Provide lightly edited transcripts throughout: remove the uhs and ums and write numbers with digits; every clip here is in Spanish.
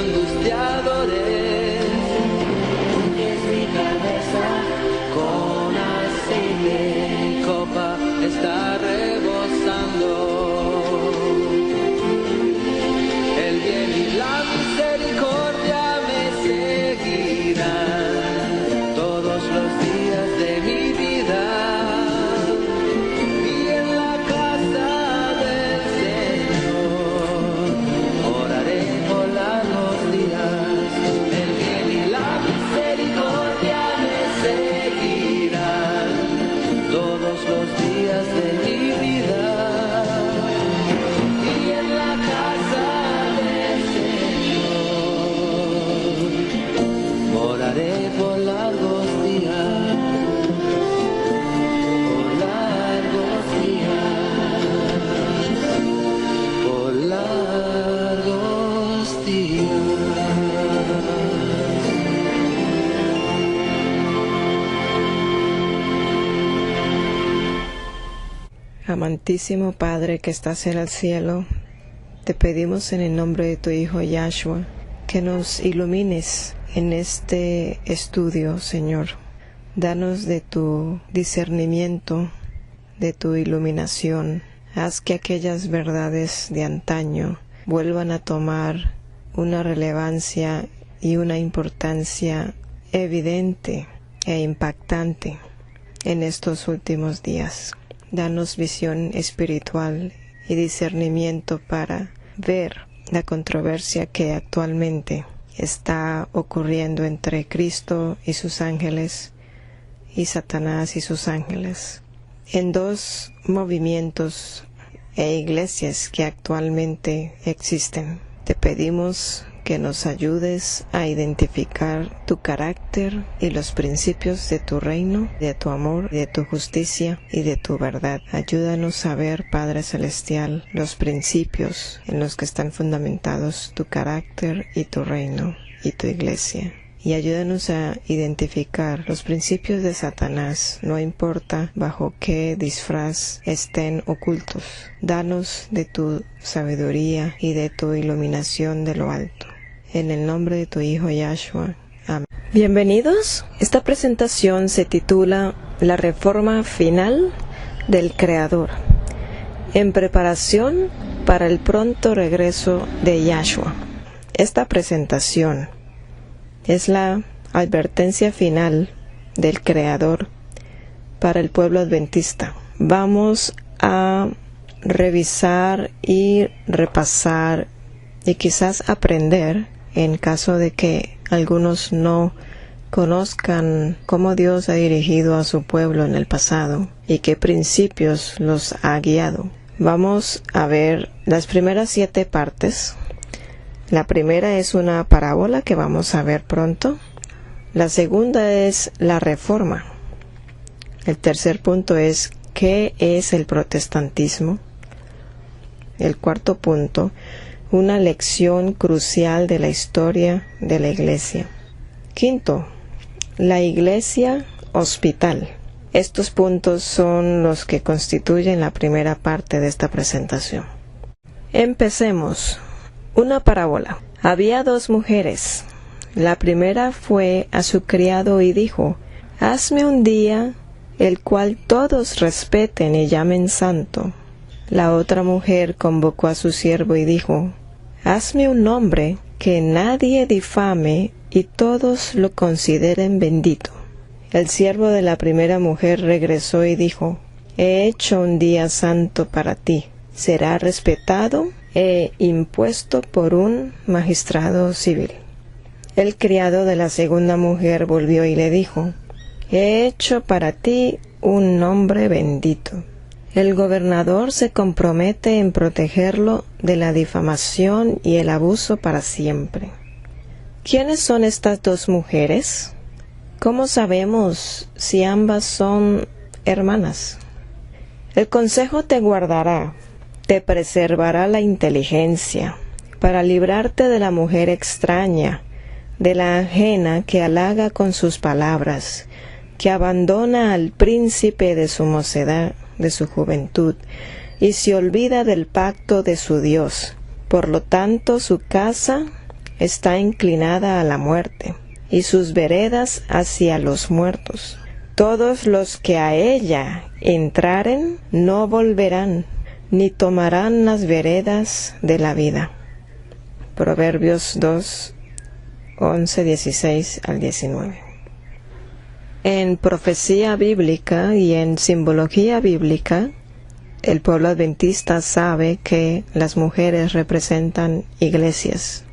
angustiadores. Unges mi cabeza con aceite, mi copa está rebosando. El bien y la misericordia me seguirán todos los días de mi vida. Y en la casa del Señor oraré por largos días. El bien y la misericordia me seguirán todos los días de mi vida. Y en la casa del Señor oraré por largos días. Por largos días. Por largos días. Amantísimo Padre que estás en el cielo, te pedimos en el nombre de tu Hijo Yahshua que nos ilumines en este estudio, Señor. Danos de tu discernimiento, de tu iluminación. Haz que aquellas verdades de antaño vuelvan a tomar una relevancia y una importancia evidente e impactante en estos últimos días. Danos visión espiritual y discernimiento para ver la controversia que actualmente está ocurriendo entre Cristo y sus ángeles y Satanás y sus ángeles, en dos movimientos e iglesias que actualmente existen. Te pedimos que nos ayudes a identificar tu carácter y los principios de tu reino, de tu amor, de tu justicia y de tu verdad. Ayúdanos a ver, Padre Celestial, los principios en los que están fundamentados tu carácter y tu reino y tu iglesia. Y ayúdanos a identificar los principios de Satanás, no importa bajo qué disfraz estén ocultos. Danos de tu sabiduría y de tu iluminación de lo alto. En el nombre de tu Hijo Yahshua. Amén. Bienvenidos. Esta presentación se titula La Reforma Final del Creador, en preparación para el pronto regreso de Yahshua. Esta presentación es la advertencia final del Creador para el pueblo adventista. Vamos a revisar y repasar y quizás aprender, en caso de que algunos no conozcan cómo Dios ha dirigido a su pueblo en el pasado y qué principios los ha guiado. Vamos a ver las primeras 7 partes. La primera es una parábola que vamos a ver pronto. La segunda es la reforma. El tercer punto es ¿qué es el protestantismo? El cuarto punto, una lección crucial de la historia de la iglesia. Quinto, la iglesia hospital. Estos puntos son los que constituyen la primera parte de esta presentación. Empecemos. Una parábola. Había 2 mujeres. La primera fue a su criado y dijo: «Hazme un día el cual todos respeten y llamen santo». La otra mujer convocó a su siervo y dijo: «Hazme un nombre que nadie difame y todos lo consideren bendito». El siervo de la primera mujer regresó y dijo: «He hecho un día santo para ti. Será respetado e impuesto por un magistrado civil». El criado de la segunda mujer volvió y le dijo: «He hecho para ti un nombre bendito. El gobernador se compromete en protegerlo de la difamación y el abuso para siempre». ¿Quiénes son estas 2 mujeres? ¿Cómo sabemos si ambas son hermanas? El consejo te guardará, te preservará la inteligencia, para librarte de la mujer extraña, de la ajena que halaga con sus palabras, que abandona al príncipe de su mocedad, de su juventud, y se olvida del pacto de su Dios. Por lo tanto, su casa está inclinada a la muerte, y sus veredas hacia los muertos. Todos los que a ella entraren no volverán, ni tomarán las veredas de la vida. Proverbios 2, 11, 16 al 19. En profecía bíblica y en simbología bíblica, el pueblo adventista sabe que las mujeres representan iglesias.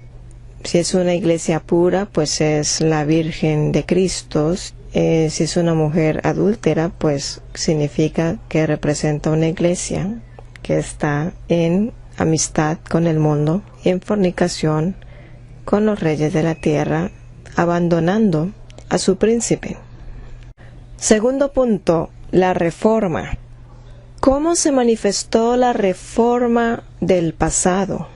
Si es una iglesia pura, pues es la Virgen de Cristo. Si es una mujer adúltera, pues significa que representa una iglesia que está en amistad con el mundo, en fornicación con los reyes de la tierra, abandonando a su príncipe. Segundo punto, la reforma. ¿Cómo se manifestó la reforma del pasado?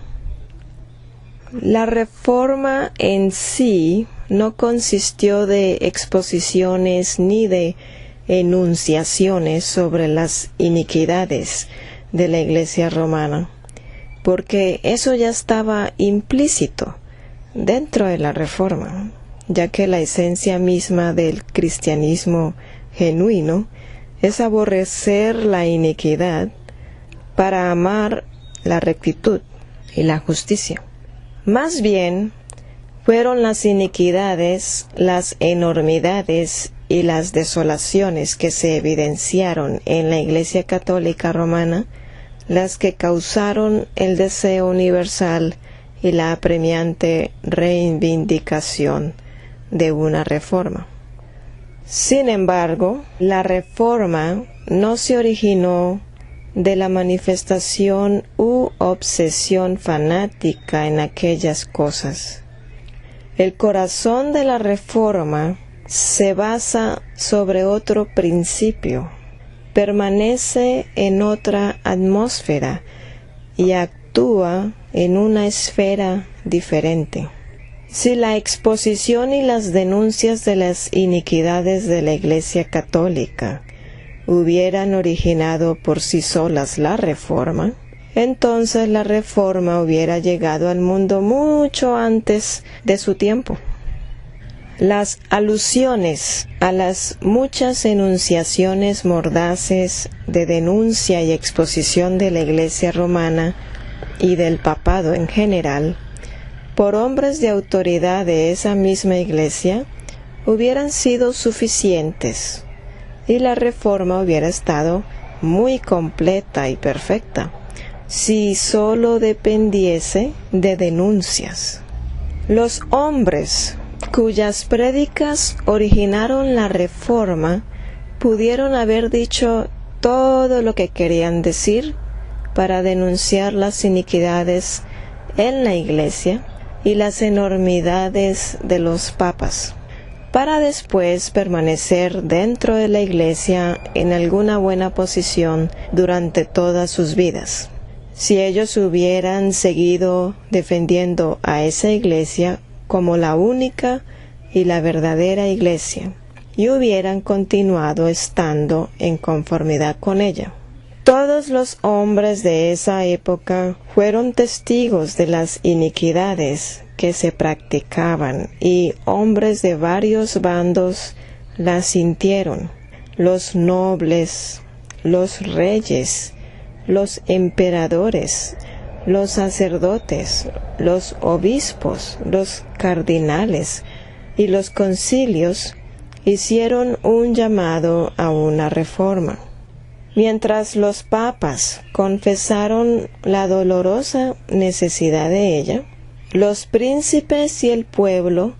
La reforma en sí no consistió de exposiciones ni de enunciaciones sobre las iniquidades de la Iglesia romana, porque eso ya estaba implícito dentro de la reforma, ya que la esencia misma del cristianismo genuino es aborrecer la iniquidad para amar la rectitud y la justicia. Más bien, fueron las iniquidades, las enormidades y las desolaciones que se evidenciaron en la Iglesia Católica Romana las que causaron el deseo universal y la apremiante reivindicación de una reforma. Sin embargo, la reforma no se originó de la manifestación u obsesión fanática en aquellas cosas. El corazón de la reforma se basa sobre otro principio, permanece en otra atmósfera y actúa en una esfera diferente. Si la exposición y las denuncias de las iniquidades de la Iglesia Católica hubieran originado por sí solas la reforma, entonces la reforma hubiera llegado al mundo mucho antes de su tiempo. Las alusiones a las muchas enunciaciones mordaces de denuncia y exposición de la Iglesia romana y del papado en general, por hombres de autoridad de esa misma Iglesia, hubieran sido suficientes, y la reforma hubiera estado muy completa y perfecta, si sólo dependiese de denuncias. Los hombres cuyas prédicas originaron la reforma pudieron haber dicho todo lo que querían decir para denunciar las iniquidades en la Iglesia y las enormidades de los papas, para después permanecer dentro de la Iglesia en alguna buena posición durante todas sus vidas. Si ellos hubieran seguido defendiendo a esa Iglesia como la única y la verdadera Iglesia, y hubieran continuado estando en conformidad con ella. Todos los hombres de esa época fueron testigos de las iniquidades que se practicaban, y hombres de varios bandos las sintieron: los nobles, los reyes, los emperadores, los sacerdotes, los obispos, los cardinales y los concilios hicieron un llamado a una reforma. Mientras los papas confesaron la dolorosa necesidad de ella, los príncipes y el pueblo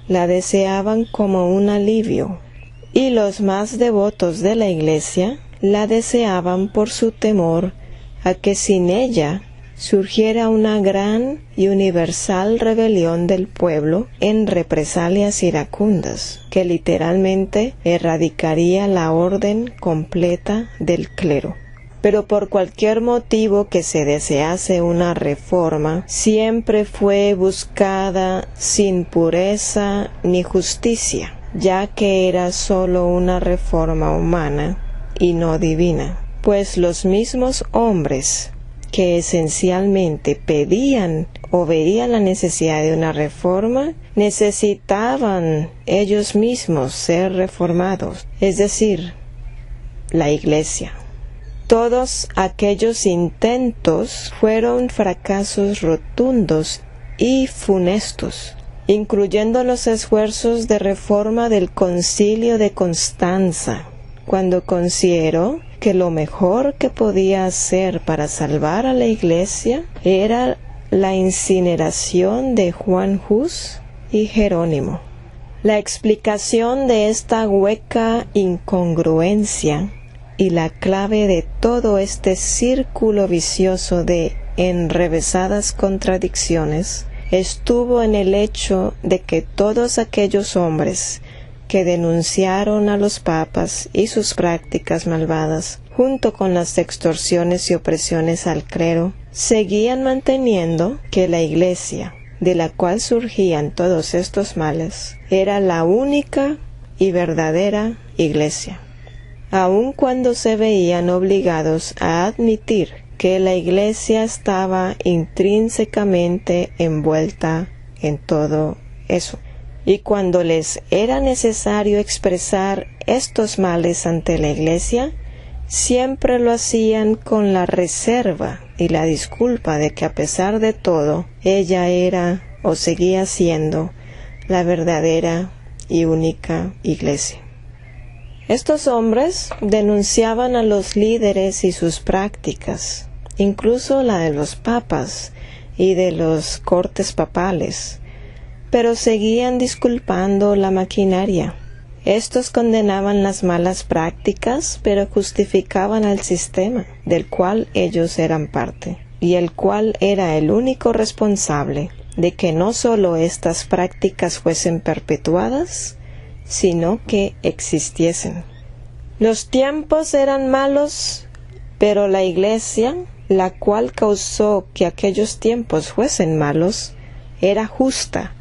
la deseaban como un alivio, y los más devotos de la Iglesia la deseaban por su temor a que sin ella surgiera una gran y universal rebelión del pueblo en represalias iracundas, que literalmente erradicaría la orden completa del clero. Pero por cualquier motivo que se desease una reforma, siempre fue buscada sin pureza ni justicia, ya que era sólo una reforma humana y no divina, pues los mismos hombres que esencialmente pedían o veían la necesidad de una reforma, necesitaban ellos mismos ser reformados, es decir, la Iglesia. Todos aquellos intentos fueron fracasos rotundos y funestos, incluyendo los esfuerzos de reforma del Concilio de Constanza, cuando consideró que lo mejor que podía hacer para salvar a la Iglesia era la incineración de Juan Hus y Jerónimo. La explicación de esta hueca incongruencia y la clave de todo este círculo vicioso de enrevesadas contradicciones estuvo en el hecho de que todos aquellos hombres que denunciaron a los papas y sus prácticas malvadas, junto con las extorsiones y opresiones al clero, seguían manteniendo que la Iglesia, de la cual surgían todos estos males, era la única y verdadera Iglesia, aun cuando se veían obligados a admitir que la Iglesia estaba intrínsecamente envuelta en todo eso. Y cuando les era necesario expresar estos males ante la Iglesia, siempre lo hacían con la reserva y la disculpa de que a pesar de todo, ella era o seguía siendo la verdadera y única Iglesia. Estos hombres denunciaban a los líderes y sus prácticas, incluso la de los papas y de los cortes papales, pero seguían disculpando la maquinaria. Estos condenaban las malas prácticas, pero justificaban al sistema del cual ellos eran parte, y el cual era el único responsable de que no solo estas prácticas fuesen perpetuadas, sino que existiesen. Los tiempos eran malos, pero la Iglesia, la cual causó que aquellos tiempos fuesen malos, era justa.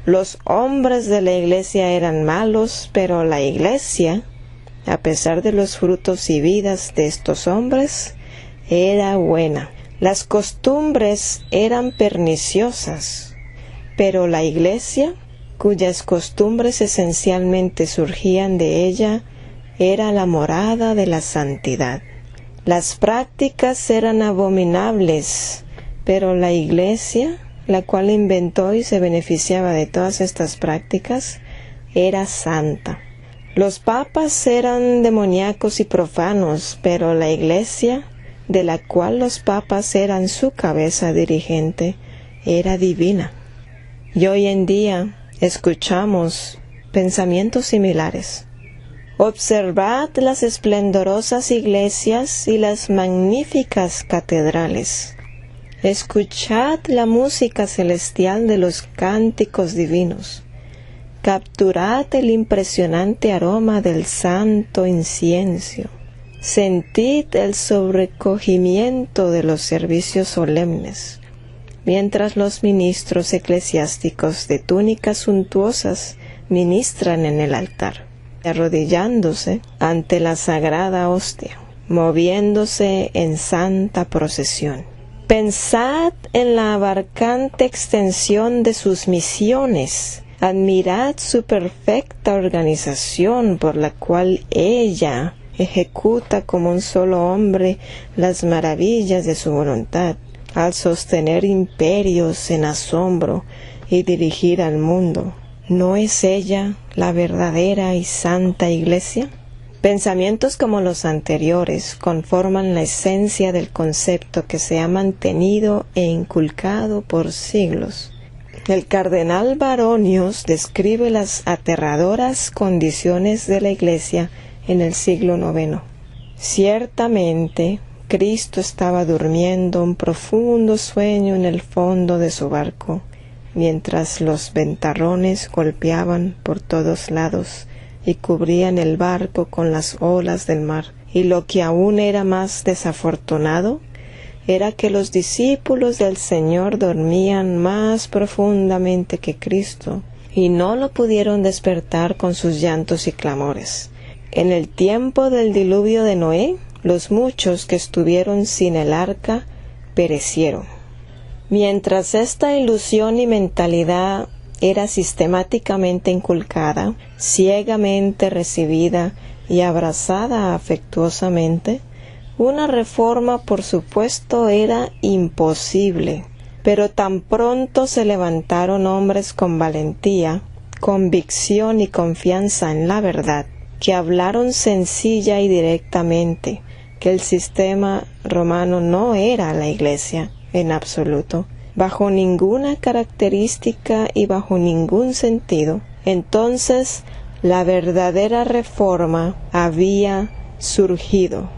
Los hombres de la Iglesia eran malos, pero la Iglesia, a pesar de los frutos y vidas de estos hombres, era buena. Las costumbres eran perniciosas, pero la Iglesia, cuyas costumbres esencialmente surgían de ella, era la morada de la santidad. Las prácticas eran abominables, pero la Iglesia, la cual inventó y se beneficiaba de todas estas prácticas, era santa. Los papas eran demoníacos y profanos, pero la Iglesia, de la cual los papas eran su cabeza dirigente, era divina. Y hoy en día escuchamos pensamientos similares. Observad las esplendorosas iglesias y las magníficas catedrales. Escuchad la música celestial de los cánticos divinos. Capturad el impresionante aroma del santo incienso. Sentid el sobrecogimiento de los servicios solemnes, mientras los ministros eclesiásticos de túnicas suntuosas ministran en el altar, arrodillándose ante la sagrada hostia, moviéndose en santa procesión. Pensad en la abarcante extensión de sus misiones. Admirad su perfecta organización por la cual ella ejecuta como un solo hombre las maravillas de su voluntad, al sostener imperios en asombro y dirigir al mundo. ¿No es ella la verdadera y santa Iglesia? Pensamientos como los anteriores conforman la esencia del concepto que se ha mantenido e inculcado por siglos. El cardenal Baronius describe las aterradoras condiciones de la Iglesia en el siglo IX. Ciertamente, Cristo estaba durmiendo un profundo sueño en el fondo de su barco, mientras los ventarrones golpeaban por todos lados y cubrían el barco con las olas del mar. Y lo que aún era más desafortunado era que los discípulos del Señor dormían más profundamente que Cristo y no lo pudieron despertar con sus llantos y clamores. En el tiempo del diluvio de Noé, los muchos que estuvieron sin el arca perecieron. Mientras esta ilusión y mentalidad era sistemáticamente inculcada, ciegamente recibida y abrazada afectuosamente, una reforma, por supuesto, era imposible. Pero tan pronto se levantaron hombres con valentía, convicción y confianza en la verdad, que hablaron sencilla y directamente que el sistema romano no era la Iglesia en absoluto, bajo ninguna característica y bajo ningún sentido. Entonces la verdadera reforma había surgido.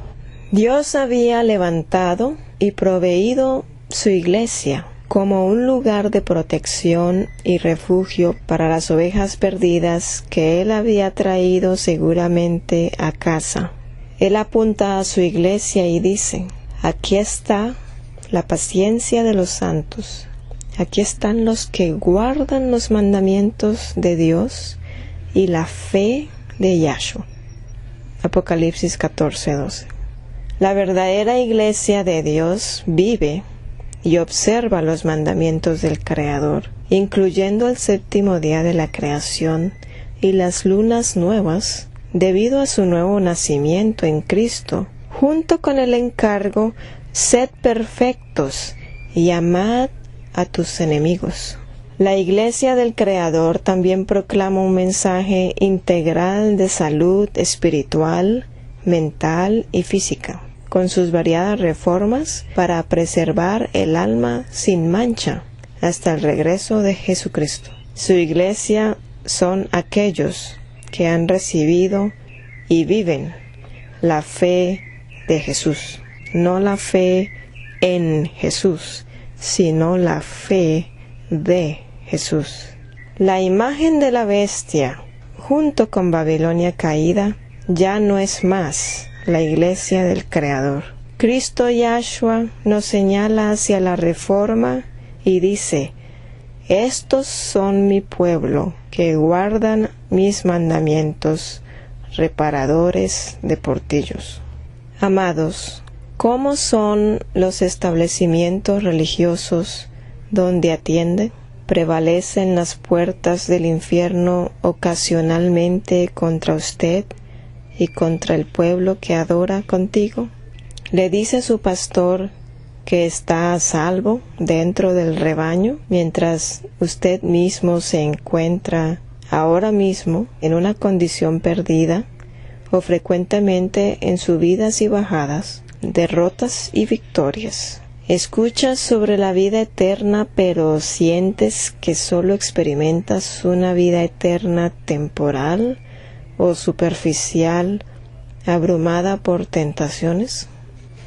Dios había levantado y proveído su Iglesia como un lugar de protección y refugio para las ovejas perdidas que Él había traído seguramente a casa. Él apunta a su Iglesia y dice: aquí está la paciencia de los santos, aquí están los que guardan los mandamientos de Dios y la fe de Yahshua. Apocalipsis 14:12. La verdadera Iglesia de Dios vive y observa los mandamientos del Creador, incluyendo el séptimo día de la creación y las lunas nuevas, debido a su nuevo nacimiento en Cristo, junto con el encargo: sed perfectos y amad a tus enemigos. La Iglesia del Creador también proclama un mensaje integral de salud espiritual, mental y física, con sus variadas reformas para preservar el alma sin mancha hasta el regreso de Jesucristo. Su Iglesia son aquellos que han recibido y viven la fe de Jesús, no la fe en Jesús, sino la fe de Jesús. La imagen de la bestia, junto con Babilonia caída, ya no es más la Iglesia del Creador. Cristo Yahshua nos señala hacia la reforma y dice: estos son mi pueblo, que guardan mis mandamientos, reparadores de portillos. Amados, ¿cómo son los establecimientos religiosos donde atiende? ¿Prevalecen las puertas del infierno ocasionalmente contra usted y contra el pueblo que adora contigo? ¿Le dice su pastor que está a salvo dentro del rebaño, mientras usted mismo se encuentra ahora mismo en una condición perdida, o frecuentemente en subidas y bajadas, derrotas y victorias? Escuchas sobre la vida eterna, pero sientes que solo experimentas una vida eterna temporal o superficial, abrumada por tentaciones.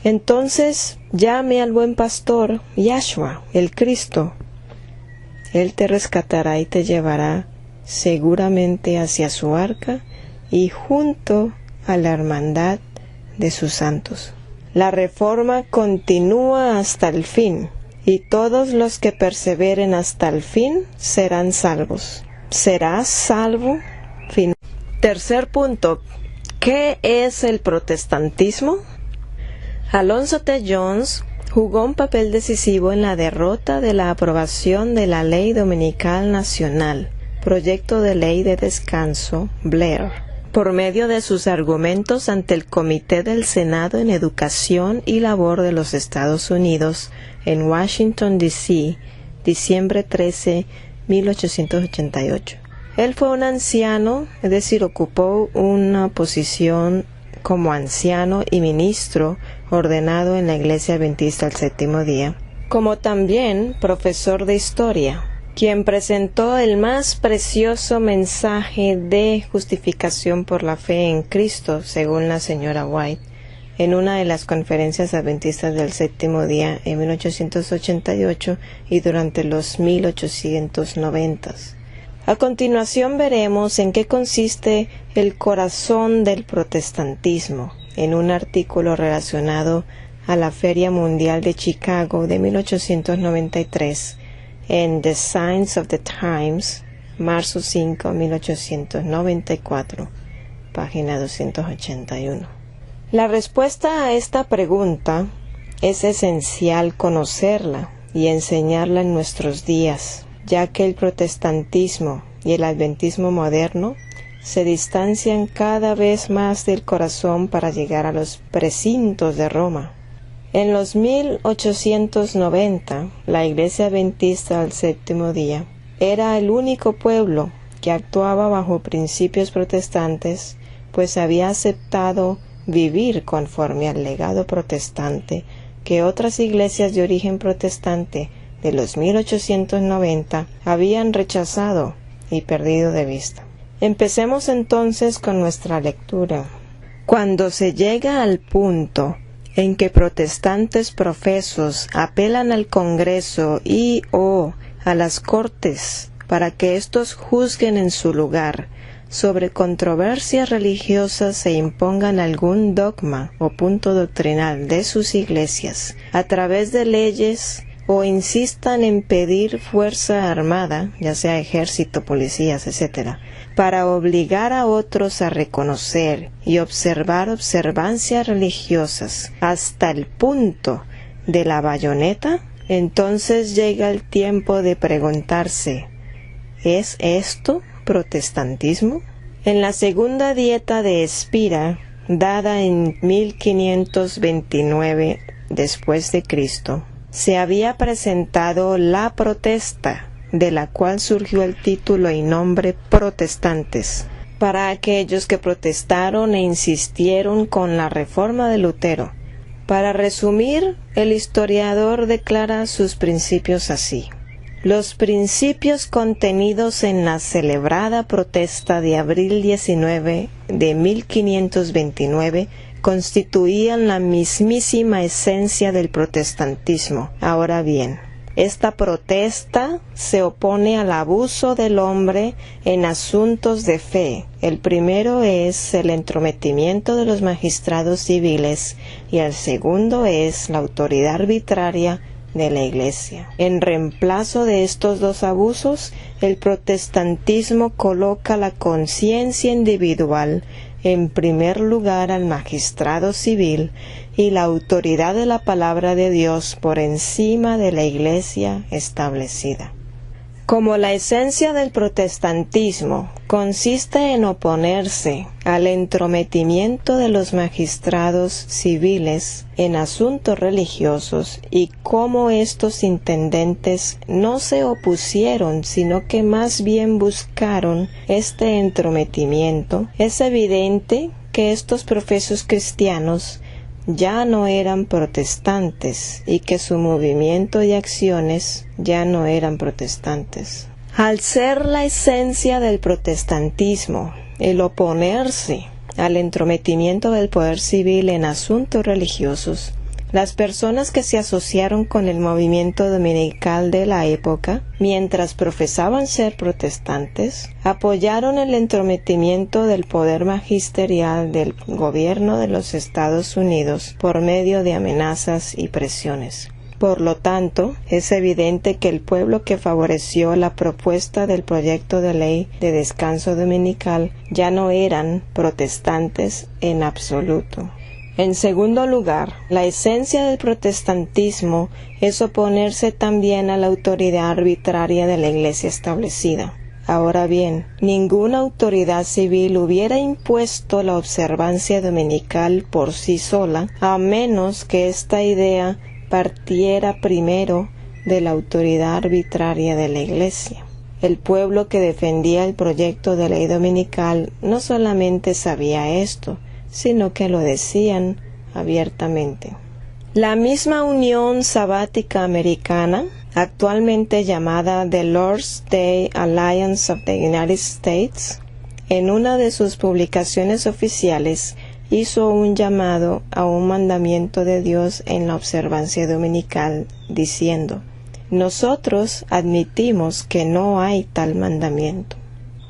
Entonces llame al buen pastor Yahshua, el Cristo. Él te rescatará y te llevará seguramente hacia su arca y junto a la hermandad de sus santos. La reforma continúa hasta el fin, y todos los que perseveren hasta el fin serán salvos. ¿Serás salvo? Tercer punto. ¿Qué es el protestantismo? Alonzo T. Jones jugó un papel decisivo en la derrota de la aprobación de la Ley Dominical Nacional, proyecto de ley de descanso, Blair, por medio de sus argumentos ante el Comité del Senado en Educación y Labor de los Estados Unidos en Washington, D.C., diciembre 13, 1888. Él fue un anciano, es decir, ocupó una posición como anciano y ministro ordenado en la Iglesia Adventista del Séptimo Día, como también profesor de historia, quien presentó el más precioso mensaje de justificación por la fe en Cristo, según la señora White, en una de las conferencias adventistas del Séptimo Día en 1888 y durante los 1890s. A continuación veremos en qué consiste el corazón del protestantismo, en un artículo relacionado a la Feria Mundial de Chicago de 1893, en The Signs of the Times, marzo 5, 1894, página 281. La respuesta a esta pregunta es esencial conocerla y enseñarla en nuestros días, ya que el protestantismo y el adventismo moderno se distancian cada vez más del corazón para llegar a los precintos de Roma. En los 1890, la Iglesia Adventista del Séptimo Día era el único pueblo que actuaba bajo principios protestantes, pues había aceptado vivir conforme al legado protestante que otras iglesias de origen protestante de los 1890 habían rechazado y perdido de vista. Empecemos entonces con nuestra lectura. Cuando se llega al punto en que protestantes profesos apelan al Congreso y o a las Cortes para que éstos juzguen en su lugar sobre controversias religiosas e impongan algún dogma o punto doctrinal de sus iglesias a través de leyes o insistan en pedir fuerza armada, ya sea ejército, policías, etc., para obligar a otros a reconocer y observar observancias religiosas hasta el punto de la bayoneta, entonces llega el tiempo de preguntarse, ¿es esto protestantismo? En la segunda dieta de Espira, dada en 1529 después de Cristo, se había presentado la protesta, de la cual surgió el título y nombre protestantes, para aquellos que protestaron e insistieron con la reforma de Lutero. Para resumir, el historiador declara sus principios así. Los principios contenidos en la celebrada protesta de abril 19 de 1529 constituían la mismísima esencia del protestantismo. Ahora bien, esta protesta se opone al abuso del hombre en asuntos de fe. El primero es el entrometimiento de los magistrados civiles y el segundo es la autoridad arbitraria de la Iglesia. En reemplazo de estos dos abusos, el protestantismo coloca la conciencia individual en primer lugar al magistrado civil y la autoridad de la palabra de Dios por encima de la Iglesia establecida. Como la esencia del protestantismo consiste en oponerse al entrometimiento de los magistrados civiles en asuntos religiosos y como estos intendentes no se opusieron sino que más bien buscaron este entrometimiento, es evidente que estos profesos cristianos ya no eran protestantes y que su movimiento y acciones ya no eran protestantes. Al ser la esencia del protestantismo el oponerse al entrometimiento del poder civil en asuntos religiosos, las personas que se asociaron con el movimiento dominical de la época, mientras profesaban ser protestantes, apoyaron el entrometimiento del poder magisterial del gobierno de los Estados Unidos por medio de amenazas y presiones. Por lo tanto, es evidente que el pueblo que favoreció la propuesta del proyecto de ley de descanso dominical ya no eran protestantes en absoluto. En segundo lugar, la esencia del protestantismo es oponerse también a la autoridad arbitraria de la Iglesia establecida. Ahora bien, ninguna autoridad civil hubiera impuesto la observancia dominical por sí sola, a menos que esta idea partiera primero de la autoridad arbitraria de la Iglesia. El pueblo que defendía el proyecto de ley dominical no solamente sabía esto, sino que lo decían abiertamente. La misma Unión Sabática Americana, actualmente llamada The Lord's Day Alliance of the United States, en una de sus publicaciones oficiales hizo un llamado a un mandamiento de Dios en la observancia dominical, diciendo: nosotros admitimos que no hay tal mandamiento.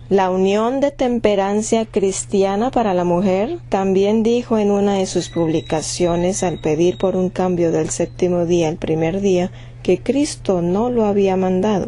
La Unión de Temperancia Cristiana para la Mujer también dijo en una de sus publicaciones, al pedir por un cambio del séptimo día al primer día, que Cristo no lo había mandado.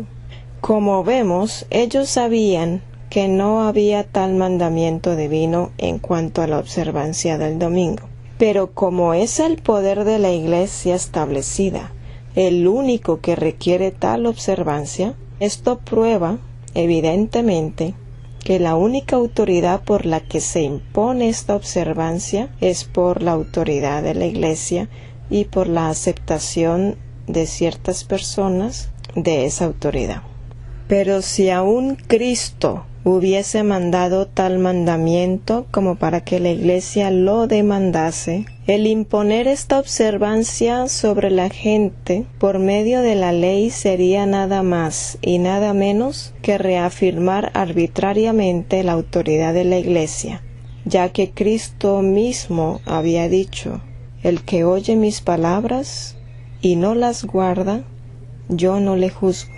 Como vemos, ellos sabían que no había tal mandamiento divino en cuanto a la observancia del domingo. Pero como es el poder de la Iglesia establecida el único que requiere tal observancia, esto prueba, evidentemente, que la única autoridad por la que se impone esta observancia es por la autoridad de la Iglesia y por la aceptación de ciertas personas de esa autoridad. Pero si aún Cristo hubiese mandado tal mandamiento como para que la Iglesia lo demandase, el imponer esta observancia sobre la gente por medio de la ley sería nada más y nada menos que reafirmar arbitrariamente la autoridad de la Iglesia, ya que Cristo mismo había dicho: el que oye mis palabras y no las guarda, yo no le juzgo.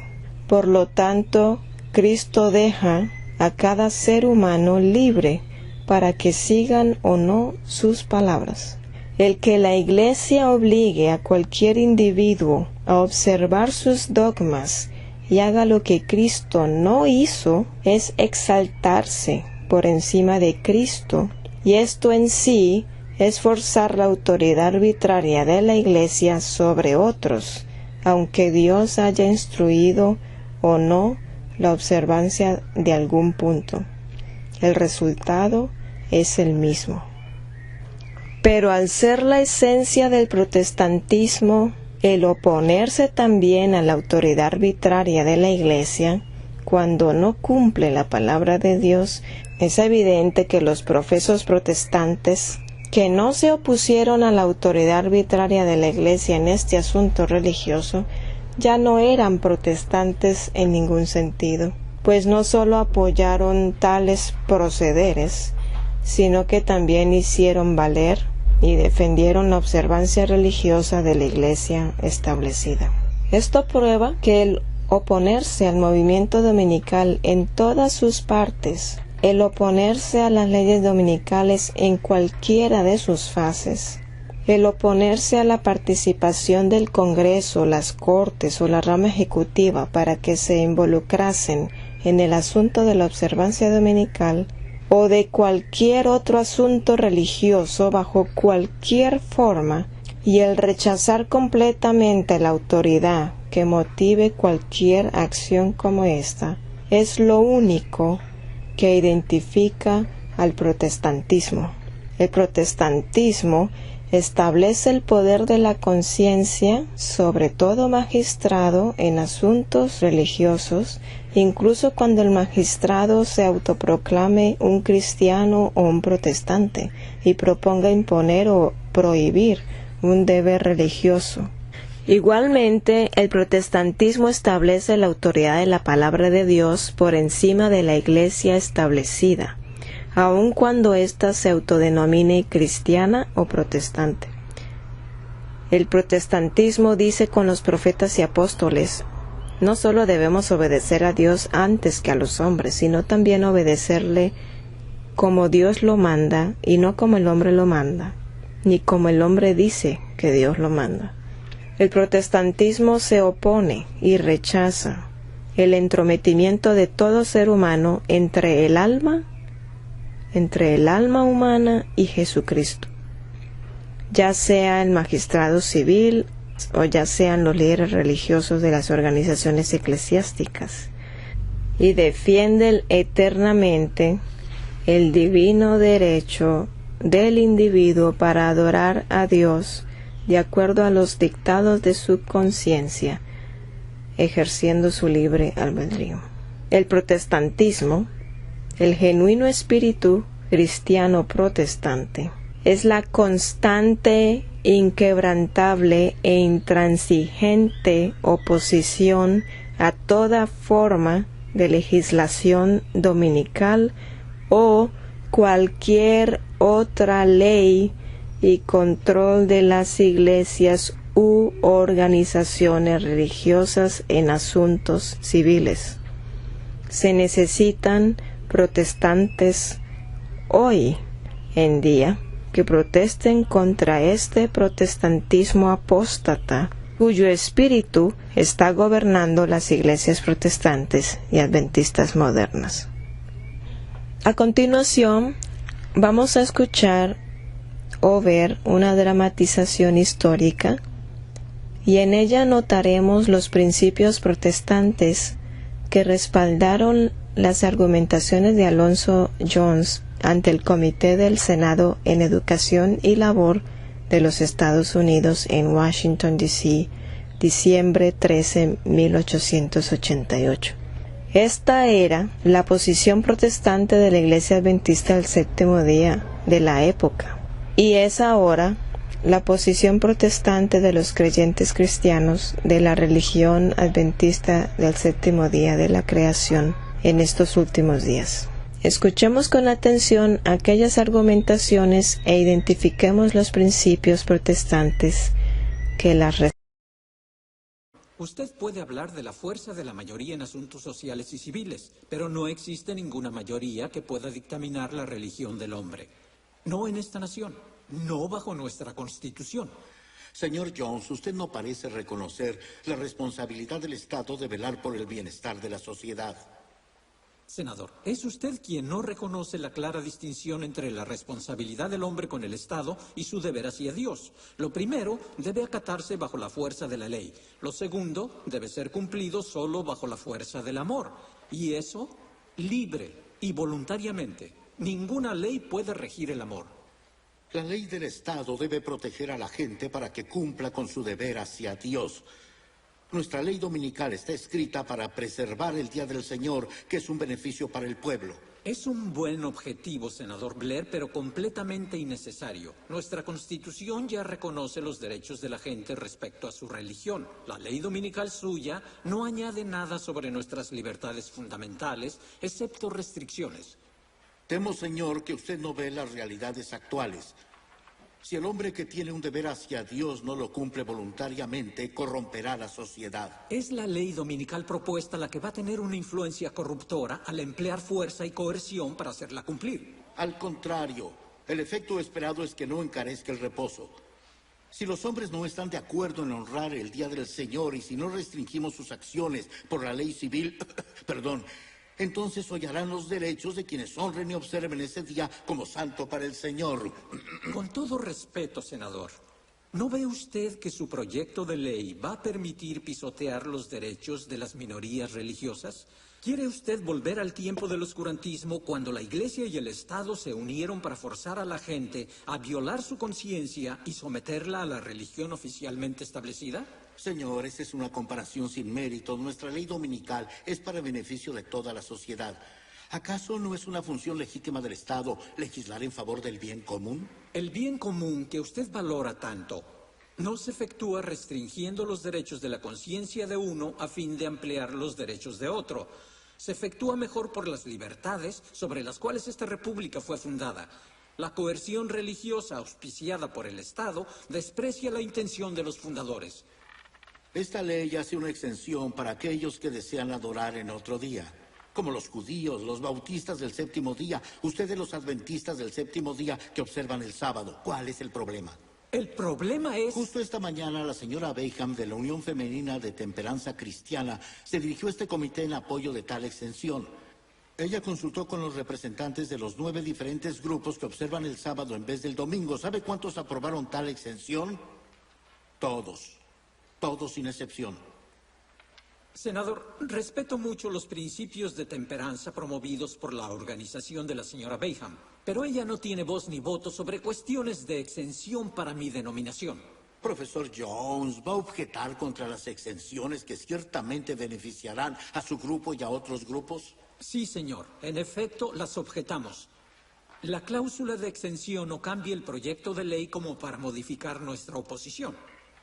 Por lo tanto, Cristo deja a cada ser humano libre para que sigan o no sus palabras. El que la Iglesia obligue a cualquier individuo a observar sus dogmas y haga lo que Cristo no hizo es exaltarse por encima de Cristo, y esto en sí es forzar la autoridad arbitraria de la Iglesia sobre otros, aunque Dios haya instruido o no la observancia de algún punto. El resultado es el mismo. Pero al ser la esencia del protestantismo el oponerse también a la autoridad arbitraria de la Iglesia, cuando no cumple la palabra de Dios, es evidente que los profesos protestantes que no se opusieron a la autoridad arbitraria de la Iglesia en este asunto religioso ya no eran protestantes en ningún sentido, pues no solo apoyaron tales procederes, sino que también hicieron valer y defendieron la observancia religiosa de la Iglesia establecida. Esto prueba que el oponerse al movimiento dominical en todas sus partes, el oponerse a las leyes dominicales en cualquiera de sus fases, el oponerse a la participación del Congreso, las Cortes o la rama ejecutiva para que se involucrasen en el asunto de la observancia dominical o de cualquier otro asunto religioso bajo cualquier forma, y el rechazar completamente la autoridad que motive cualquier acción como esta, es lo único que identifica al protestantismo. El protestantismo establece el poder de la conciencia sobre todo magistrado en asuntos religiosos, incluso cuando el magistrado se autoproclame un cristiano o un protestante y proponga imponer o prohibir un deber religioso. Igualmente, el protestantismo establece la autoridad de la palabra de Dios por encima de la Iglesia establecida, aun cuando ésta se autodenomine cristiana o protestante. El protestantismo dice con los profetas y apóstoles: no solo debemos obedecer a Dios antes que a los hombres, sino también obedecerle como Dios lo manda y no como el hombre lo manda, ni como el hombre dice que Dios lo manda. El protestantismo se opone y rechaza el entrometimiento de todo ser humano entre el alma humana y Jesucristo, ya sea el magistrado civil o ya sean los líderes religiosos de las organizaciones eclesiásticas, y defiende eternamente el divino derecho del individuo para adorar a Dios de acuerdo a los dictados de su conciencia, ejerciendo su libre albedrío. El protestantismo, el genuino espíritu cristiano protestante, es la constante, inquebrantable e intransigente oposición a toda forma de legislación dominical o cualquier otra ley y control de las iglesias u organizaciones religiosas en asuntos civiles. Se necesitan protestantes hoy en día que protesten contra este protestantismo apóstata, cuyo espíritu está gobernando las iglesias protestantes y adventistas modernas. A continuación, vamos a escuchar o ver una dramatización histórica y en ella notaremos los principios protestantes que respaldaron las argumentaciones de Alonzo Jones ante el Comité del Senado en Educación y Labor de los Estados Unidos en Washington, D.C., diciembre 13, 1888. Esta era la posición protestante de la Iglesia Adventista del Séptimo Día de la época, y es ahora la posición protestante de los creyentes cristianos de la religión adventista del Séptimo Día de la creación en estos últimos días. Escuchemos con atención aquellas argumentaciones e identifiquemos los principios protestantes que las respaldan. Usted puede hablar de la fuerza de la mayoría en asuntos sociales y civiles, pero no existe ninguna mayoría que pueda dictaminar la religión del hombre. No en esta nación, no bajo nuestra Constitución. Señor Jones, usted no parece reconocer la responsabilidad del Estado de velar por el bienestar de la sociedad. Senador, es usted quien no reconoce la clara distinción entre la responsabilidad del hombre con el Estado y su deber hacia Dios. Lo primero debe acatarse bajo la fuerza de la ley. Lo segundo debe ser cumplido solo bajo la fuerza del amor. Y eso, libre y voluntariamente. Ninguna ley puede regir el amor. La ley del Estado debe proteger a la gente para que cumpla con su deber hacia Dios. Nuestra ley dominical está escrita para preservar el Día del Señor, que es un beneficio para el pueblo. Es un buen objetivo, senador Blair, pero completamente innecesario. Nuestra Constitución ya reconoce los derechos de la gente respecto a su religión. La ley dominical suya no añade nada sobre nuestras libertades fundamentales, excepto restricciones. Temo, señor, que usted no ve las realidades actuales. Si el hombre que tiene un deber hacia Dios no lo cumple voluntariamente, corromperá la sociedad. Es la ley dominical propuesta la que va a tener una influencia corruptora al emplear fuerza y coerción para hacerla cumplir. Al contrario, el efecto esperado es que no encarezca el reposo. Si los hombres no están de acuerdo en honrar el Día del Señor y si no restringimos sus acciones por la ley civil, entonces hollarán los derechos de quienes honren y observen ese día como santo para el Señor. Con todo respeto, senador, ¿no ve usted que su proyecto de ley va a permitir pisotear los derechos de las minorías religiosas? ¿Quiere usted volver al tiempo del oscurantismo cuando la Iglesia y el Estado se unieron para forzar a la gente a violar su conciencia y someterla a la religión oficialmente establecida? Señor, esa es una comparación sin mérito. Nuestra ley dominical es para beneficio de toda la sociedad. ¿Acaso no es una función legítima del Estado legislar en favor del bien común? El bien común que usted valora tanto no se efectúa restringiendo los derechos de la conciencia de uno a fin de ampliar los derechos de otro. Se efectúa mejor por las libertades sobre las cuales esta república fue fundada. La coerción religiosa auspiciada por el Estado desprecia la intención de los fundadores. Esta ley hace una exención para aquellos que desean adorar en otro día, como los judíos, los bautistas del séptimo día, ustedes los adventistas del séptimo día que observan el sábado. ¿Cuál es el problema? El problema es... Justo esta mañana la señora Bayham de la Unión Femenina de Temperanza Cristiana se dirigió a este comité en apoyo de tal exención. Ella consultó con los representantes de los 9 diferentes grupos que observan el sábado en vez del domingo. ¿Sabe cuántos aprobaron tal exención? Todos. Todos sin excepción. Senador, respeto mucho los principios de temperanza promovidos por la organización de la señora Bayham, pero ella no tiene voz ni voto sobre cuestiones de exención para mi denominación. Profesor Jones, ¿va a objetar contra las exenciones que ciertamente beneficiarán a su grupo y a otros grupos? Sí, señor. En efecto, las objetamos. La cláusula de exención no cambia el proyecto de ley como para modificar nuestra oposición.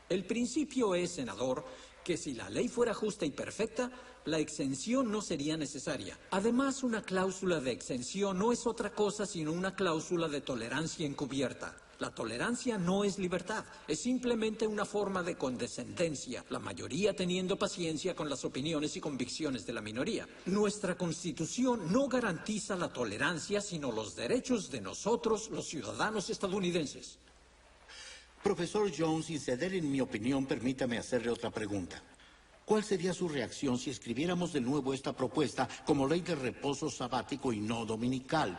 El principio es, senador, que si la ley fuera justa y perfecta, la exención no sería necesaria. Además, una cláusula de exención no es otra cosa sino una cláusula de tolerancia encubierta. La tolerancia no es libertad, es simplemente una forma de condescendencia, la mayoría teniendo paciencia con las opiniones y convicciones de la minoría. Nuestra Constitución no garantiza la tolerancia, sino los derechos de nosotros, los ciudadanos estadounidenses. Profesor Jones, sin ceder en mi opinión, permítame hacerle otra pregunta. ¿Cuál sería su reacción si escribiéramos de nuevo esta propuesta como ley de reposo sabático y no dominical?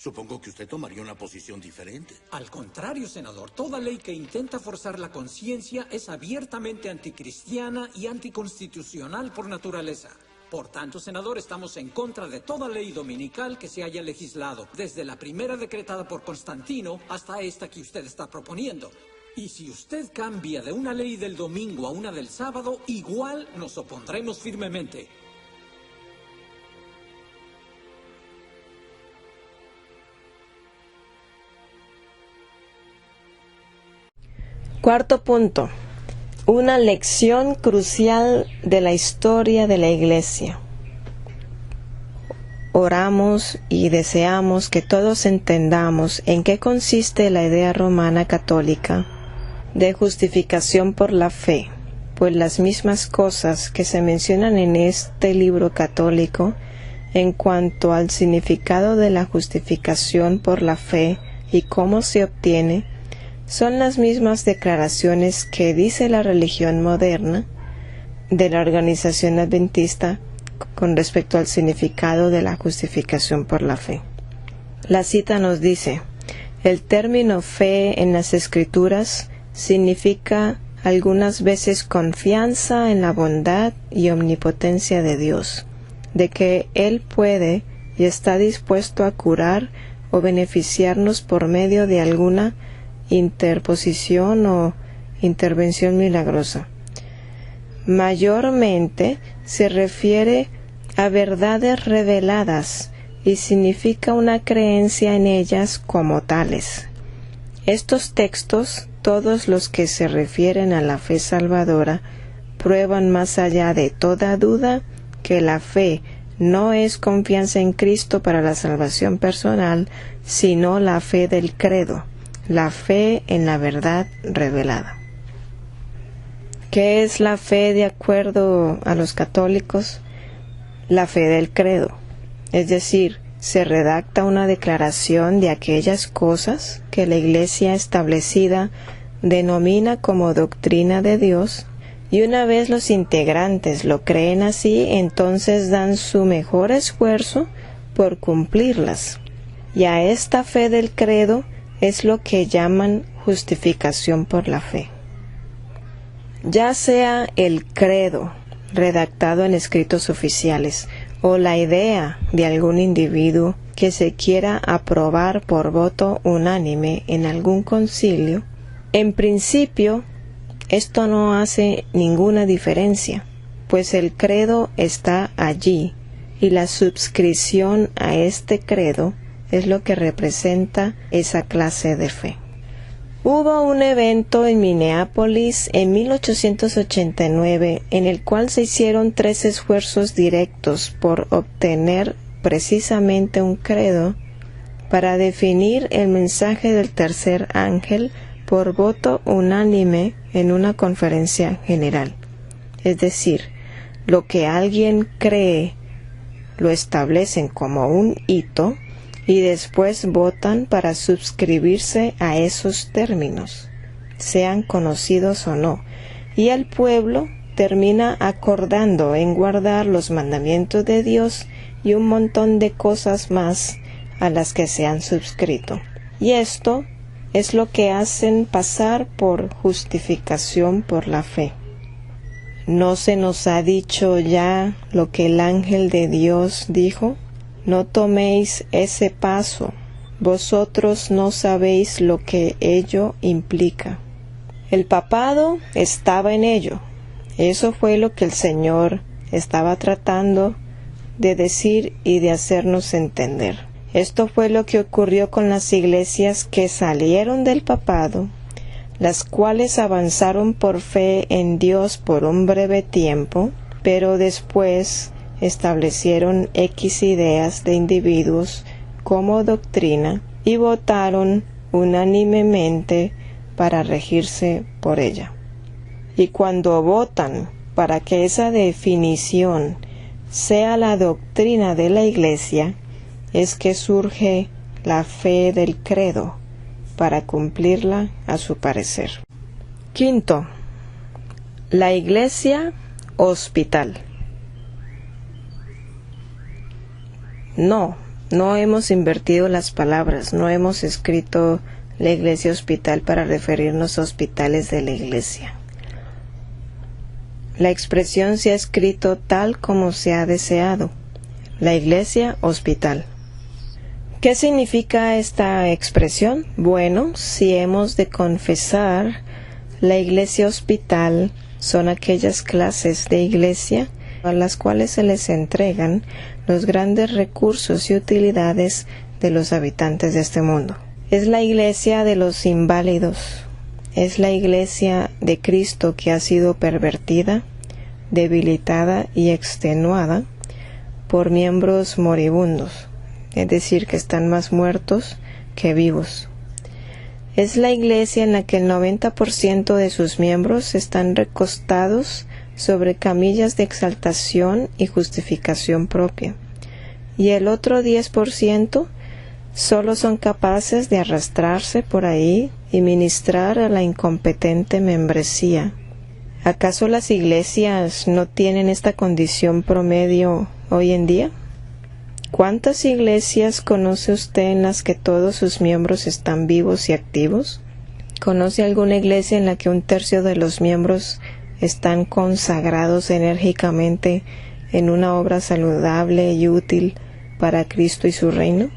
Supongo que usted tomaría una posición diferente. Al contrario, senador, toda ley que intenta forzar la conciencia es abiertamente anticristiana y anticonstitucional por naturaleza. Por tanto, senador, estamos en contra de toda ley dominical que se haya legislado, desde la primera decretada por Constantino hasta esta que usted está proponiendo. Y si usted cambia de una ley del domingo a una del sábado, igual nos opondremos firmemente. Cuarto punto. Una lección crucial de la historia de la Iglesia. Oramos y deseamos que todos entendamos en qué consiste la idea romana católica de justificación por la fe, pues las mismas cosas que se mencionan en este libro católico en cuanto al significado de la justificación por la fe y cómo se obtiene, son las mismas declaraciones que dice la religión moderna de la Organización Adventista con respecto al significado de la justificación por la fe. La cita nos dice: el término fe en las Escrituras significa algunas veces confianza en la bondad y omnipotencia de Dios, de que Él puede y está dispuesto a curar o beneficiarnos por medio de alguna interposición o intervención milagrosa. Mayormente se refiere a verdades reveladas y significa una creencia en ellas como tales. Estos textos, todos los que se refieren a la fe salvadora, prueban más allá de toda duda que la fe no es confianza en Cristo para la salvación personal, sino la fe del credo, la fe en la verdad revelada. ¿Qué es la fe de acuerdo a los católicos? La fe del credo, es decir, se redacta una declaración de aquellas cosas que la Iglesia establecida denomina como doctrina de Dios, y una vez los integrantes lo creen así, entonces dan su mejor esfuerzo por cumplirlas. Y a esta fe del credo es lo que llaman justificación por la fe. Ya sea el credo redactado en escritos oficiales o la idea de algún individuo que se quiera aprobar por voto unánime en algún concilio, en principio esto no hace ninguna diferencia, pues el credo está allí y la suscripción a este credo es lo que representa esa clase de fe. Hubo un evento en Minneapolis en 1889 en el cual se hicieron 3 esfuerzos directos por obtener precisamente un credo para definir el mensaje del tercer ángel por voto unánime en una conferencia general. Es decir, lo que alguien cree lo establecen como un hito y después votan para suscribirse a esos términos, sean conocidos o no, y el pueblo termina acordando en guardar los mandamientos de Dios y un montón de cosas más a las que se han suscrito. Y esto es lo que hacen pasar por justificación por la fe. ¿No se nos ha dicho ya lo que el ángel de Dios dijo? No toméis ese paso, vosotros no sabéis lo que ello implica. El papado estaba en ello. Eso fue lo que el Señor estaba tratando de decir y de hacernos entender. Esto fue lo que ocurrió con las iglesias que salieron del papado, las cuales avanzaron por fe en Dios por un breve tiempo, pero después establecieron X ideas de individuos como doctrina y votaron unánimemente para regirse por ella. Y cuando votan para que esa definición sea la doctrina de la Iglesia, es que surge la fe del credo para cumplirla a su parecer. Quinto, la Iglesia hospital. No, No hemos invertido las palabras, no hemos escrito la iglesia hospital para referirnos a hospitales de la iglesia. La expresión se ha escrito tal como se ha deseado. La iglesia hospital. ¿Qué significa esta expresión? Bueno, si hemos de confesar, la iglesia hospital son aquellas clases de iglesia a las cuales se les entregan los grandes recursos y utilidades de los habitantes de este mundo. Es la iglesia de los inválidos, es la iglesia de Cristo que ha sido pervertida, debilitada y extenuada por miembros moribundos, es decir, que están más muertos que vivos. Es la iglesia en la que el 90% de sus miembros están recostados sobre camillas de exaltación y justificación propia, y el otro 10% solo son capaces de arrastrarse por ahí y ministrar a la incompetente membresía. ¿Acaso las iglesias no tienen esta condición promedio hoy en día? ¿Cuántas iglesias conoce usted en las que todos sus miembros están vivos y activos? ¿Conoce alguna iglesia en la que 1/3 de los miembros están consagrados enérgicamente en una obra saludable y útil para Cristo y su reino?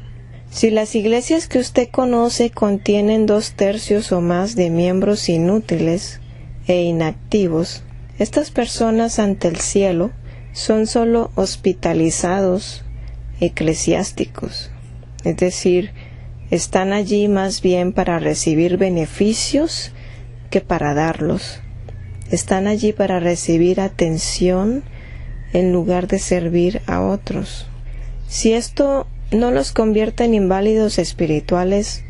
Si las iglesias que usted conoce contienen 2/3 o más de miembros inútiles e inactivos, estas personas ante el cielo son solo hospitalizados eclesiásticos, es decir, están allí más bien para recibir beneficios que para darlos. Están allí para recibir atención en lugar de servir a otros. Si esto no los convierte en inválidos espirituales,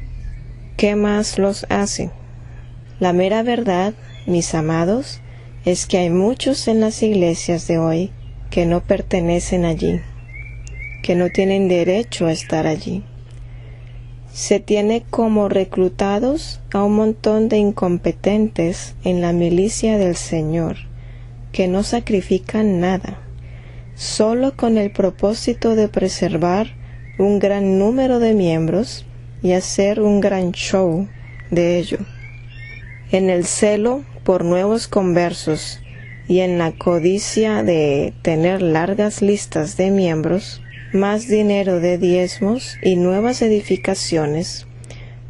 ¿qué más los hace? La mera verdad, mis amados, es que hay muchos en las iglesias de hoy que no pertenecen allí, que no tienen derecho a estar allí. Se tiene como reclutados a un montón de incompetentes en la milicia del Señor, que no sacrifican nada, solo con el propósito de preservar un gran número de miembros y hacer un gran show de ello. En el celo por nuevos conversos y en la codicia de tener largas listas de miembros, más dinero de diezmos y nuevas edificaciones,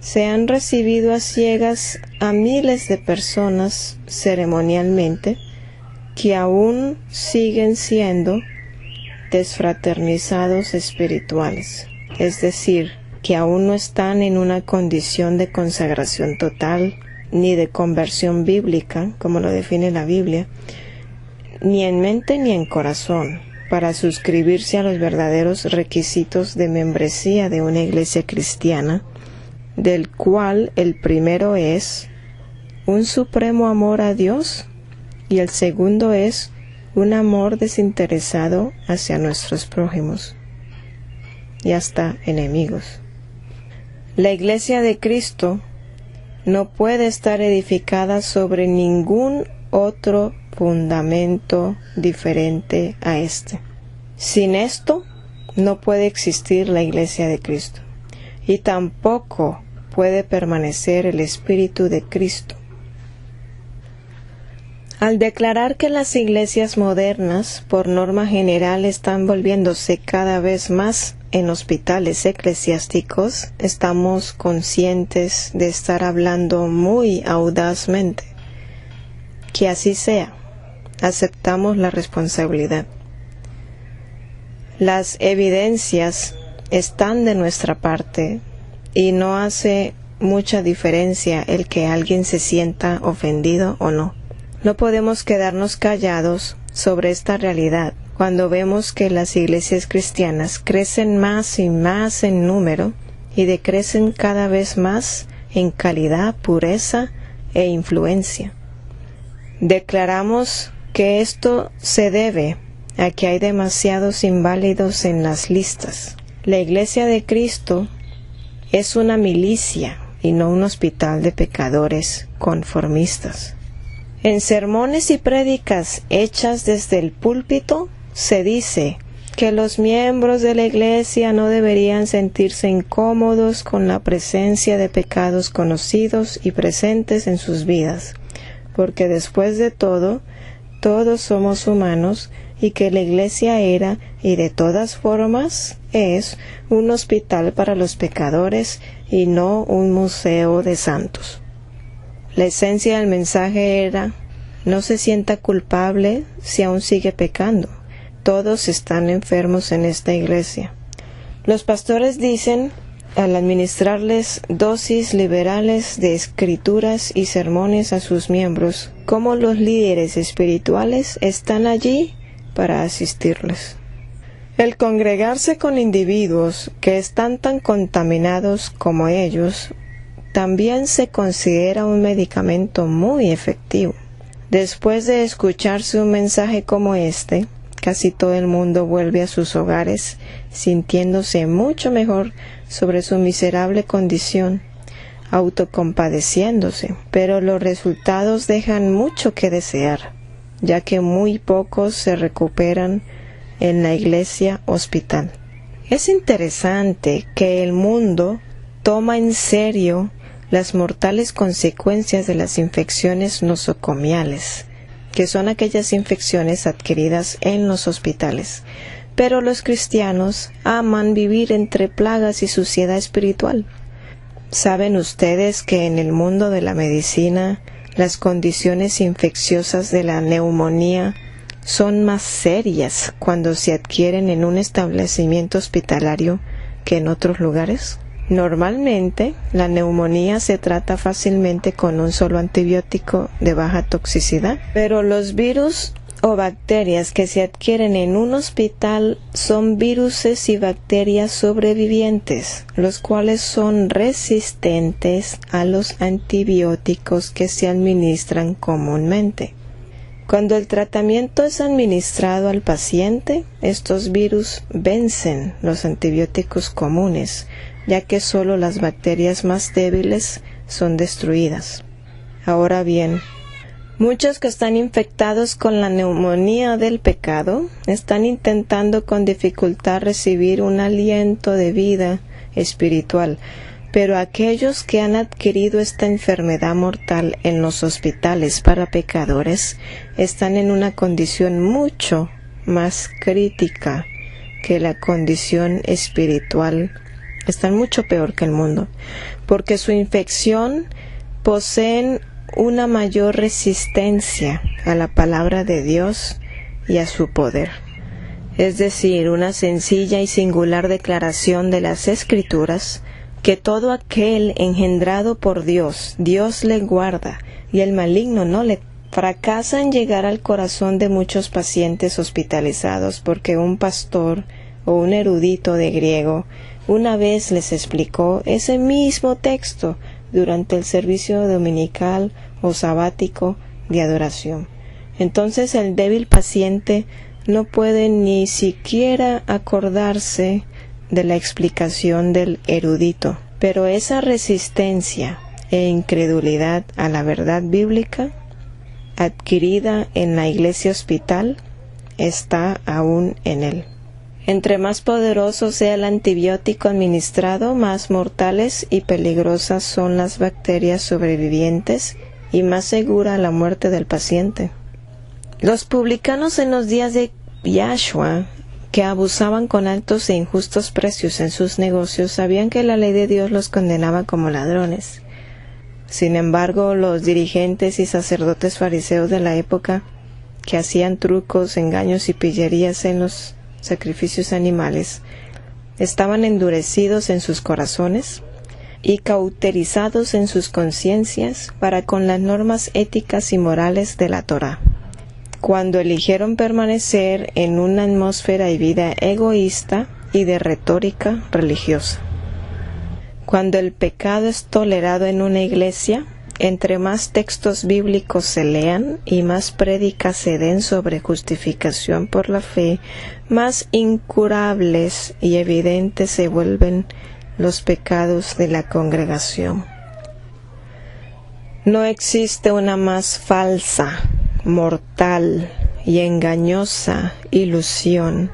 se han recibido a ciegas a miles de personas ceremonialmente que aún siguen siendo desfraternizados espirituales, es decir, que aún no están en una condición de consagración total, ni de conversión bíblica, como lo define la Biblia, ni en mente ni en corazón, para suscribirse a los verdaderos requisitos de membresía de una iglesia cristiana, del cual el primero es un supremo amor a Dios y el segundo es un amor desinteresado hacia nuestros prójimos y hasta enemigos. La iglesia de Cristo no puede estar edificada sobre ningún otro fundamento diferente a este. Sin esto no puede existir la iglesia de Cristo y tampoco puede permanecer el Espíritu de Cristo. Al declarar que las iglesias modernas, por norma general, están volviéndose cada vez más en hospitales eclesiásticos, estamos conscientes de estar hablando muy audazmente. Que así sea. Aceptamos la responsabilidad. Las evidencias están de nuestra parte y no hace mucha diferencia el que alguien se sienta ofendido o no. No podemos quedarnos callados sobre esta realidad cuando vemos que las iglesias cristianas crecen más y más en número y decrecen cada vez más en calidad, pureza e influencia. Declaramos que esto se debe a que hay demasiados inválidos en las listas. La Iglesia de Cristo es una milicia y no un hospital de pecadores conformistas. En sermones y prédicas hechas desde el púlpito se dice que los miembros de la Iglesia no deberían sentirse incómodos con la presencia de pecados conocidos y presentes en sus vidas, porque después de todo, todos somos humanos y que la Iglesia era, y de todas formas es, un hospital para los pecadores y no un museo de santos. La esencia del mensaje era: no se sienta culpable si aún sigue pecando. Todos están enfermos en esta iglesia. Los pastores dicen, al administrarles dosis liberales de escrituras y sermones a sus miembros, cómo los líderes espirituales están allí para asistirles. El congregarse con individuos que están tan contaminados como ellos también se considera un medicamento muy efectivo. Después de escucharse un mensaje como este, casi todo el mundo vuelve a sus hogares sintiéndose mucho mejor sobre su miserable condición, autocompadeciéndose, pero los resultados dejan mucho que desear, ya que muy pocos se recuperan en la iglesia hospital. Es interesante que el mundo toma en serio las mortales consecuencias de las infecciones nosocomiales, que son aquellas infecciones adquiridas en los hospitales. Pero los cristianos aman vivir entre plagas y suciedad espiritual. ¿Saben ustedes que en el mundo de la medicina las condiciones infecciosas de la neumonía son más serias cuando se adquieren en un establecimiento hospitalario que en otros lugares? Normalmente, la neumonía se trata fácilmente con un solo antibiótico de baja toxicidad, pero los virus o bacterias que se adquieren en un hospital son viruses y bacterias sobrevivientes, los cuales son resistentes a los antibióticos que se administran comúnmente. Cuando el tratamiento es administrado al paciente, estos virus vencen los antibióticos comunes, ya que solo las bacterias más débiles son destruidas. Ahora bien, muchos que están infectados con la neumonía del pecado están intentando con dificultad recibir un aliento de vida espiritual, pero aquellos que han adquirido esta enfermedad mortal en los hospitales para pecadores están en una condición mucho más crítica que la condición espiritual. Están mucho peor que el mundo, porque su infección poseen una mayor resistencia a la palabra de Dios y a su poder. Es decir, una sencilla y singular declaración de las Escrituras, que todo aquel engendrado por Dios, Dios le guarda, y el maligno no le fracasa en llegar al corazón de muchos pacientes hospitalizados, porque un pastor o un erudito de griego una vez les explicó ese mismo texto durante el servicio dominical o sabático de adoración. Entonces el débil paciente no puede ni siquiera acordarse de la explicación del erudito, pero esa resistencia e incredulidad a la verdad bíblica adquirida en la iglesia hospital está aún en él. Entre más poderoso sea el antibiótico administrado, más mortales y peligrosas son las bacterias sobrevivientes y más segura la muerte del paciente. Los publicanos en los días de Yahshua, que abusaban con altos e injustos precios en sus negocios, sabían que la ley de Dios los condenaba como ladrones. Sin embargo, los dirigentes y sacerdotes fariseos de la época, que hacían trucos, engaños y pillerías en los sacrificios animales, estaban endurecidos en sus corazones y cauterizados en sus conciencias para con las normas éticas y morales de la Torá, cuando eligieron permanecer en una atmósfera y vida egoísta y de retórica religiosa. Cuando el pecado es tolerado en una iglesia, entre más textos bíblicos se lean y más prédicas se den sobre justificación por la fe, más incurables y evidentes se vuelven los pecados de la congregación. No existe una más falsa, mortal y engañosa ilusión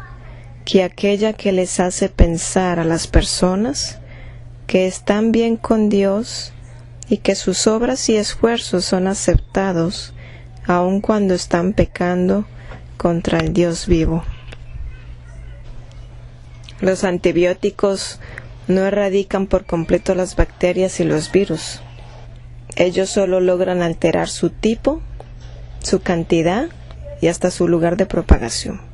que aquella que les hace pensar a las personas que están bien con Dios y que sus obras y esfuerzos son aceptados aun cuando están pecando contra el Dios vivo. Los antibióticos no erradican por completo las bacterias y los virus. Ellos solo logran alterar su tipo, su cantidad y hasta su lugar de propagación.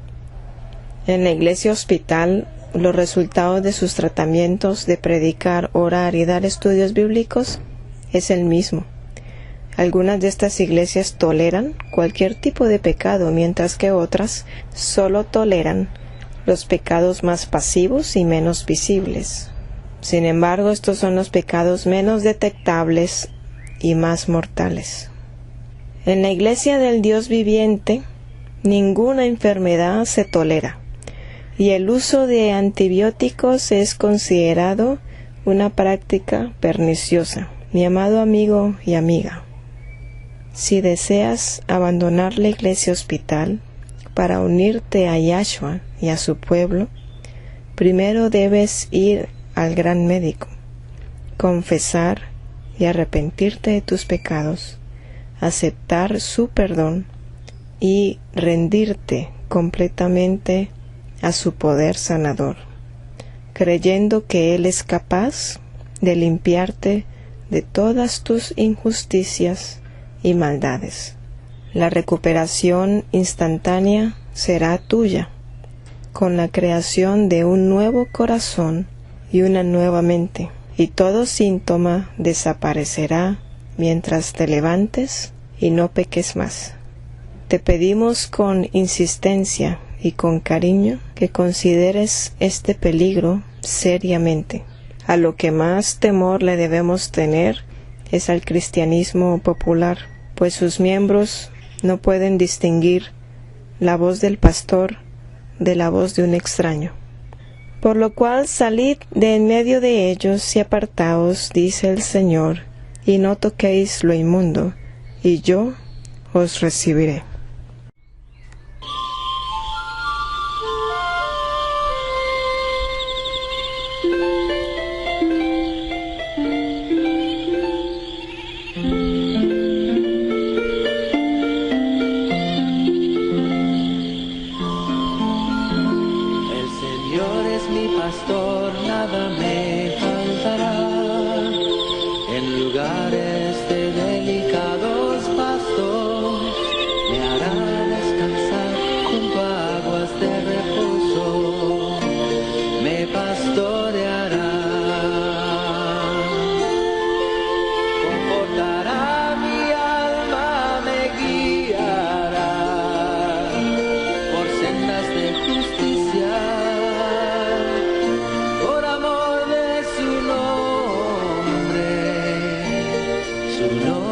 En la iglesia hospital, los resultados de sus tratamientos de predicar, orar y dar estudios bíblicos es el mismo. Algunas de estas iglesias toleran cualquier tipo de pecado, mientras que otras solo toleran los pecados más pasivos y menos visibles. Sin embargo, estos son los pecados menos detectables y más mortales. En la iglesia del Dios viviente, ninguna enfermedad se tolera, y el uso de antibióticos es considerado una práctica perniciosa. Mi amado amigo y amiga, si deseas abandonar la iglesia hospital para unirte a Yahshua y a su pueblo, primero debes ir al gran médico, confesar y arrepentirte de tus pecados, aceptar su perdón y rendirte completamente a su poder sanador, creyendo que Él es capaz de limpiarte de todas tus injusticias y maldades. La recuperación instantánea será tuya, con la creación de un nuevo corazón y una nueva mente, y todo síntoma desaparecerá mientras te levantes y no peques más. Te pedimos con insistencia y con cariño que consideres este peligro seriamente. A lo que más temor le debemos tener es al cristianismo popular, pues sus miembros no pueden distinguir la voz del pastor de la voz de un extraño. Por lo cual salid de en medio de ellos y apartaos, dice el Señor, y no toquéis lo inmundo, y yo os recibiré. Pastor, nada me faltará. En lugares de delicados pastos me hará descansar junto a aguas de reposo. Me pastoreará, confortará mi alma, me guiará por sendas de justicia. Su nombre